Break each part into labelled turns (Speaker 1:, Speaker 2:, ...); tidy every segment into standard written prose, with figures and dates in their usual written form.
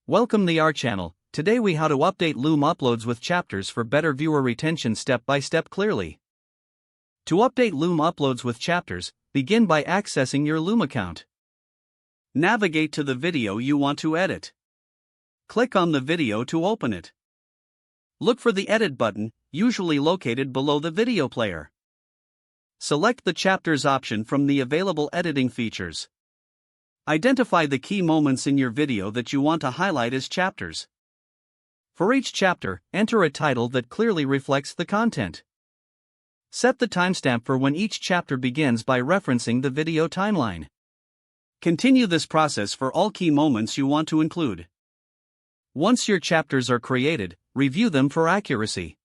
Speaker 1: Welcome to our channel. Today we how to update Loom uploads with chapters for better viewer retention step by step clearly. To update Loom uploads with chapters, begin by accessing your Loom account. Navigate to the video you want to edit. Click on the video to open it. Look for the edit button, usually located below the video player. Select the chapters option from the available editing features. Identify the key moments in your video that you want to highlight as chapters. For each chapter, enter a title that clearly reflects the content. Set the timestamp for when each chapter begins by referencing the video timeline. Continue this process for all key moments you want to include. Once your chapters are created, review them for accuracy.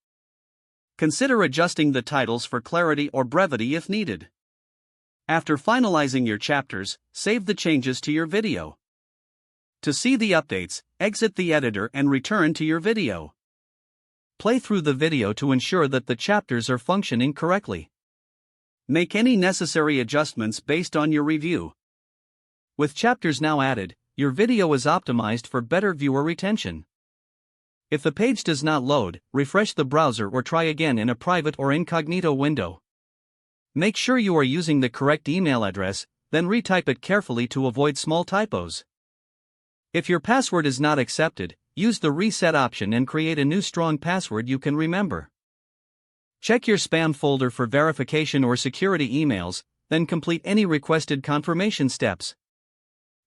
Speaker 1: Consider adjusting the titles for clarity or brevity if needed. After finalizing your chapters, save the changes to your video. To see the updates, exit the editor and return to your video. Play through the video to ensure that the chapters are functioning correctly. Make any necessary adjustments based on your review. With chapters now added, your video is optimized for better viewer retention. If the page does not load, refresh the browser or try again in a private or incognito window. Make sure you are using the correct email address, then retype it carefully to avoid small typos. If your password is not accepted, use the reset option and create a new strong password you can remember. Check your spam folder for verification or security emails, then complete any requested confirmation steps.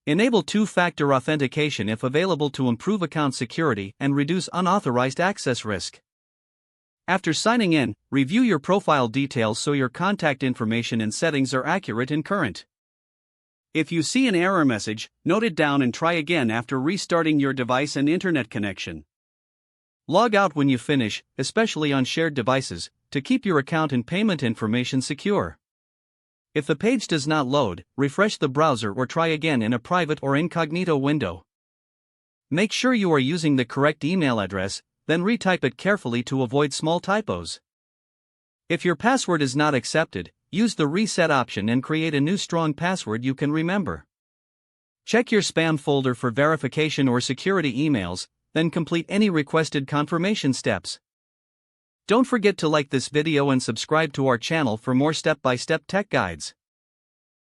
Speaker 1: Enable two-factor authentication if available to improve account security and reduce unauthorized access risk. After signing in, review your profile details so your contact information and settings are accurate and current. If you see an error message, note it down and try again after restarting your device and internet connection. Log out when you finish, especially on shared devices, to keep your account and payment information secure. If the page does not load, refresh the browser or try again in a private or incognito window. Make sure you are using the correct email address, then retype it carefully to avoid small typos. If your password is not accepted, use the reset option and create a new strong password you can remember. Check your spam folder for verification or security emails, then complete any requested confirmation steps. Don't forget to like this video and subscribe to our channel for more step-by-step tech guides.